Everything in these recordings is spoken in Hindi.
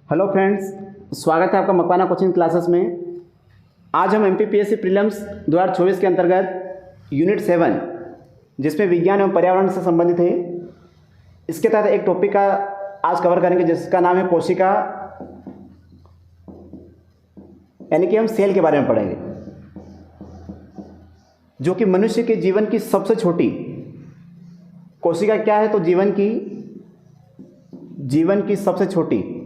हेलो फ्रेंड्स, स्वागत है आपका मकवाना कोचिंग क्लासेस में। आज हम एमपीपीएससी प्रीलिम्स 2024 के अंतर्गत यूनिट 7 जिसमें विज्ञान एवं पर्यावरण से संबंधित है, इसके तहत एक टॉपिक का आज कवर करेंगे जिसका नाम है कोशिका, यानी कि हम सेल के बारे में पढ़ेंगे, जो कि मनुष्य के जीवन की सबसे छोटी कोशिका क्या है। तो जीवन की सबसे छोटी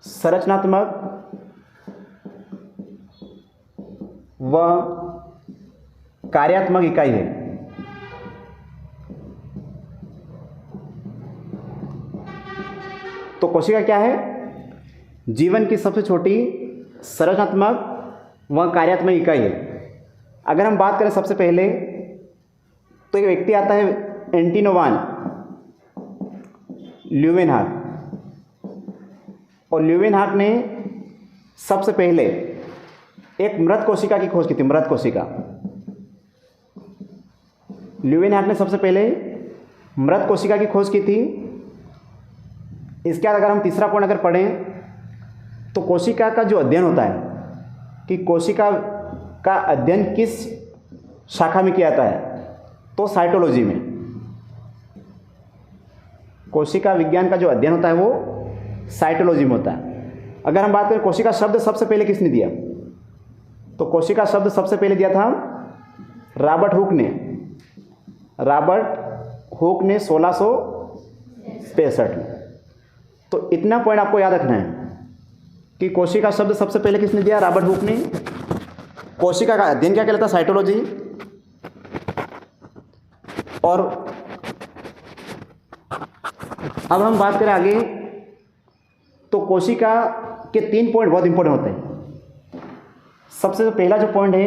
संरचनात्मक व कार्यात्मक इकाई है। तो कोशिका क्या है? जीवन की सबसे छोटी संरचनात्मक व कार्यात्मक इकाई है। अगर हम बात करें सबसे पहले, तो एक व्यक्ति आता है एंटोइन वान ल्यूवेनहॉक, और ल्यूवेनहॉक ने सबसे पहले एक मृत कोशिका की खोज की थी। मृत कोशिका, ल्यूवेनहॉक ने सबसे पहले मृत कोशिका की खोज की थी। इसके बाद अगर हम तीसरा पॉइंट अगर पढ़ें, तो कोशिका का जो अध्ययन होता है कि कोशिका का अध्ययन किस शाखा में किया जाता है, तो साइटोलॉजी में। कोशिका विज्ञान का जो अध्ययन होता है वो साइटोलॉजी में होता है। अगर हम बात करें कोशिका शब्द सबसे पहले किसने दिया, तो कोशिका शब्द सबसे पहले दिया था रॉबर्ट हुक ने। रॉबर्ट हुक ने 1665 में। तो इतना पॉइंट आपको याद रखना है कि कोशिका शब्द सबसे पहले किसने दिया? रॉबर्ट हुक ने। कोशिका का अध्ययन क्या कहलाता है? साइटोलॉजी। और अब हम बात करें आगे, तो कोशिका के 3 पॉइंट बहुत इंपॉर्टेंट होते हैं। सबसे पहला जो पॉइंट है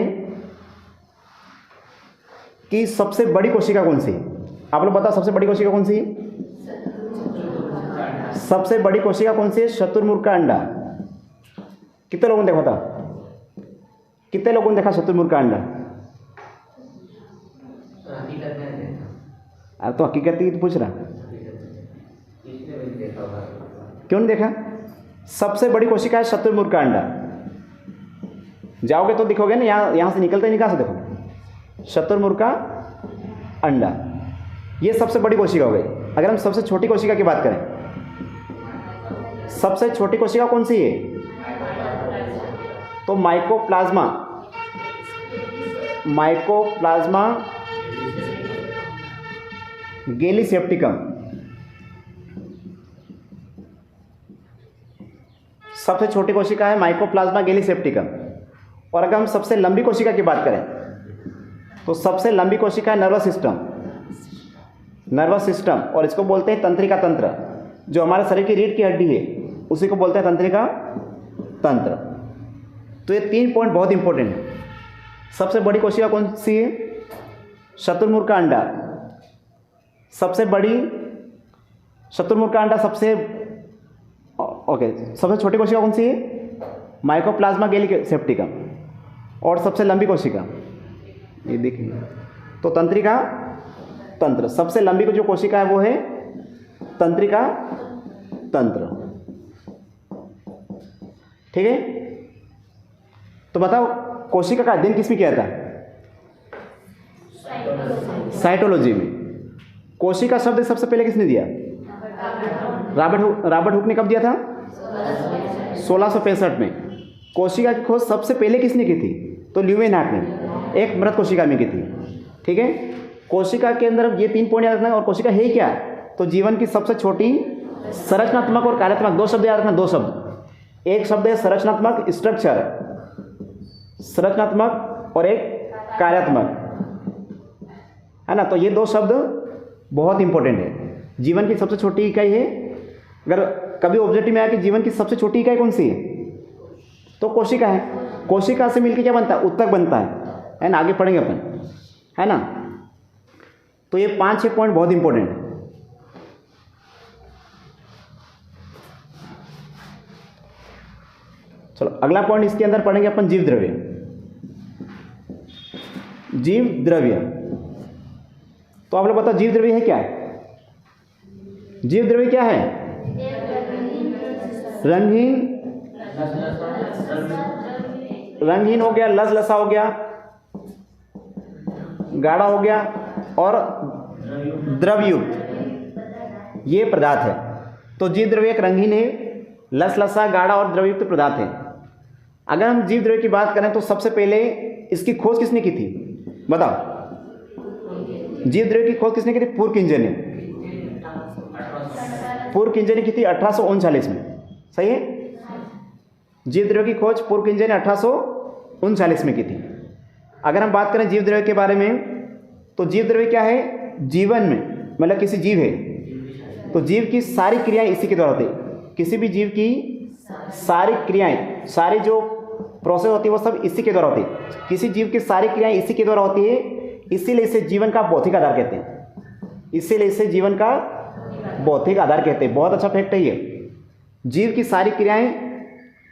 कि सबसे बड़ी कोशिका कौन सी? आप लोग बताओ, सबसे बड़ी कोशिका कौन सी? सबसे बड़ी कोशिका कौन सी है? शुतुरमुर्ग का अंडा। कितने लोगों ने देखा था? कितने लोगों ने देखा शुतुरमुर्ग का अंडा? अब तो हकीकत की पूछ रहा, क्यों नहीं देखा? सबसे बड़ी कोशिका है शुतुरमुर्ग का अंडा। जाओगे तो दिखोगे ना, यहाँ से निकलते ही, निकाल से देखो, शुतुरमुर्ग का अंडा, ये सबसे बड़ी कोशिका हो गई। अगर हम सबसे छोटी कोशिका की बात करें, सबसे छोटी कोशिका कौन सी है? तो माइकोप्लाज्मा। माइकोप्लाज्मा गैलीसेप्टिकम सबसे छोटी कोशिका है, माइकोप्लाज्मा गैलीसेप्टिकम। और अगर हम सबसे लंबी कोशिका की बात करें, तो सबसे लंबी कोशिका है नर्वस सिस्टम। नर्वस सिस्टम, और इसको बोलते हैं तंत्रिका तंत्र। जो हमारे शरीर की रीढ़ की हड्डी है उसी को बोलते हैं तंत्रिका तंत्र। तो ये 3 पॉइंट बहुत इंपॉर्टेंट है। सबसे बड़ी कोशिका कौन सी है? शुतुरमुर्ग का अंडा। सबसे बड़ी शुतुरमुर्ग का अंडा। सबसे छोटी कोशिका कौन सी है? Mycoplasma gallisepticum. और सबसे लंबी कोशिका, ये देखिए, तो तंत्रिका तंत्र। सबसे लंबी जो कोशिका है वो है तंत्रिका तंत्र। ठीक है, तो बताओ कोशिका का अध्ययन किसमें किया था? साइटोलॉजी में। कोशिका शब्द सबसे पहले किसने दिया? रॉबर्ट हुक ने कब दिया था? 1665 में। कोशिका की खोज सबसे पहले किसने की थी? तो ल्यूवेनहॉक ने एक मृत कोशिका में की थी। ठीक है, कोशिका के अंदर ये 3 पॉइंट याद रखना है। और कोशिका है क्या? तो जीवन की सबसे छोटी संरचनात्मक और कार्यात्मक, 2 शब्द याद रखना। 2 शब्द, एक शब्द है संरचनात्मक, स्ट्रक्चर, संरचनात्मक, और एक कार्यात्मक, है ना। तो ये 2 शब्द बहुत इंपॉर्टेंट है। जीवन की सबसे छोटी इकाई है। अगर कभी ऑब्जेक्टिव में आया कि जीवन की सबसे छोटी इकाई कौन सी है, तो कोशिका है। कोशिका से मिलकर क्या बनता है? उत्तक बनता है ना। आगे पढ़ेंगे अपन, है ना। तो ये 5-6 पॉइंट बहुत इंपॉर्टेंट है। चलो अगला पॉइंट इसके अंदर पढ़ेंगे अपन, जीव द्रव्य। जीव द्रव्य, तो आप लोग बताओ जीव द्रव्य है क्या है? जीव द्रव्य क्या है? रंगहीन, रंगहीन हो गया, लसलसा हो गया, गाढ़ा हो गया और द्रवयुक्त, ये पदार्थ है। तो जीव द्रव्य एक रंगहीन है, लसलसा, गाढ़ा और द्रवयुक्त पदार्थ है। अगर हम जीव द्रव्य की बात करें तो सबसे पहले इसकी खोज किसने की थी? बताओ, जीव द्रव्य की खोज किसने की थी? पुरकिंजर ने। पुरकिंजर ने की थी 1839 में, सही है। जीव द्रव्य की खोज पुरकिंजर ने 1839 में की थी। अगर हम बात करें जीव द्रव्य के बारे में तो जीव द्रव्य क्या है? जीवन में, मतलब किसी जीव है तो जीव की सारी क्रियाएं इसी के द्वारा होती है। किसी भी जीव की सारी क्रियाएं, सारी जो प्रोसेस होती है वो सब इसी के द्वारा होती है। किसी जीव की सारी क्रियाएं इसी के द्वारा होती है, इसीलिए इसे जीवन का भौतिक आधार कहते हैं। इसीलिए इसे जीवन का भौतिक आधार कहते हैं। बहुत अच्छा फैक्ट है ये। जीव की सारी क्रियाएं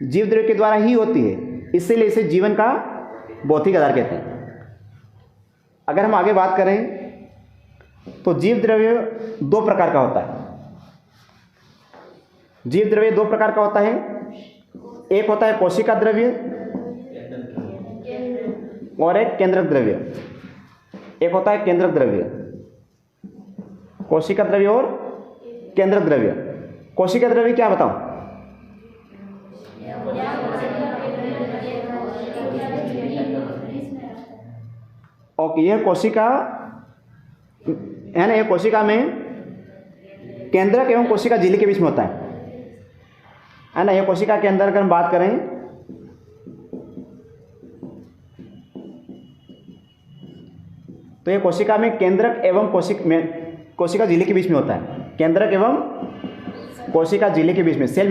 जीव द्रव्य के द्वारा ही होती है, इसीलिए इसे जीवन का भौतिक आधार कहते हैं। अगर हम आगे बात करें तो जीव द्रव्य दो प्रकार का होता है। जीव द्रव्य दो प्रकार का होता है। एक होता है कोशिका द्रव्य और एक केंद्रक द्रव्य। एक होता है केंद्रक द्रव्य, कोशिका द्रव्य और केंद्रक द्रव्य। कोशिका द्रव्य क्या बताओ? ओके, यह कोशिका है ना, यह कोशिका में केंद्रक एवं कोशिका झिल्ली के बीच में होता है ना। यह कोशिका के अंदर अगर हम बात करें तो यह कोशिका में केंद्रक एवं कोशिका झिल्ली के बीच में होता है। केंद्रक एवं कोशिका झिल्ली के बीच में, सेल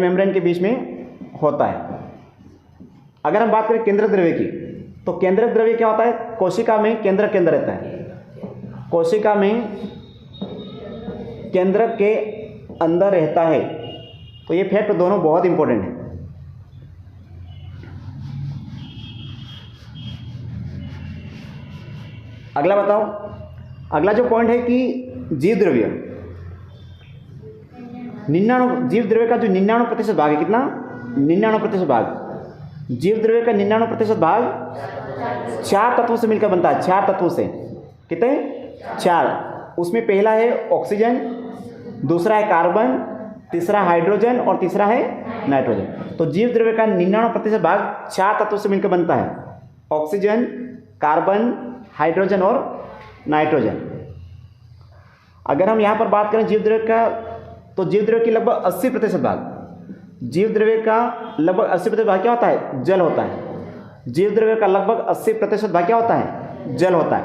मेम्ब्रेन के बीच में होता है। अगर हम बात करें केंद्रक द्रव्य की तो केंद्रक द्रव्य क्या होता है? कोशिका में केंद्रक के अंदर रहता है। कोशिका में केंद्रक के अंदर रहता है। तो ये फैक्ट दोनों बहुत इंपॉर्टेंट है। अगला बताओ, अगला जो पॉइंट है कि जीव द्रव्य 99, जीव द्रव्य का जो 99% भाग है, कितना? 99% भाग। जीव द्रव्य का 99% भाग 4 तत्वों से मिलकर बनता है। 4 तत्वों से, कितने? 4। उसमें पहला है ऑक्सीजन, दूसरा है कार्बन, तीसरा हाइड्रोजन और तीसरा है नाइट्रोजन। तो जीव द्रव्य का 99% भाग 4 तत्वों से मिलकर बनता है। ऑक्सीजन, कार्बन, हाइड्रोजन और नाइट्रोजन। अगर हम यहाँ पर बात करें जीव द्रव्य का तो जीव द्रव्य की लगभग 80% भाग, जीव द्रव्य का लगभग 80% भाग क्या होता है? जल होता है। जीव द्रव्य का लगभग 80% भाग क्या होता है? जल होता है।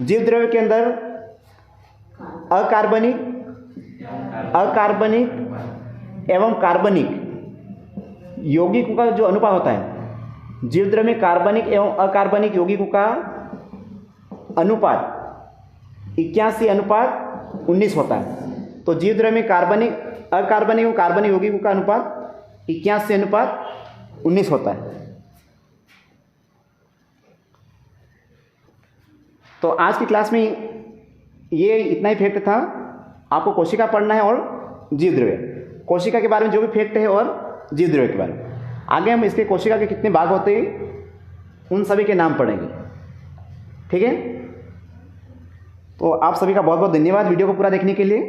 जीव द्रव्य के अंदर अकार्बनिक एवं कार्बनिक यौगिकों का जो अनुपात होता है, जीव द्रव्य में कार्बनिक एवं अकार्बनिक यौगिकों का अनुपात 81:19 होता है। तो जीव द्रव्य में अकार्बनिक एवं कार्बनिक यौगिकों का अनुपात 81:19 होता है। तो आज की क्लास में ये इतना ही फैक्ट था। आपको कोशिका पढ़ना है और जीव द्रव्य, कोशिका के बारे में जो भी फैक्ट है और जीव द्रव्य के बारे में। आगे हम इसके कोशिका के कितने भाग होते हैं उन सभी के नाम पढ़ेंगे, ठीक है। तो आप सभी का बहुत बहुत धन्यवाद वीडियो को पूरा देखने के लिए।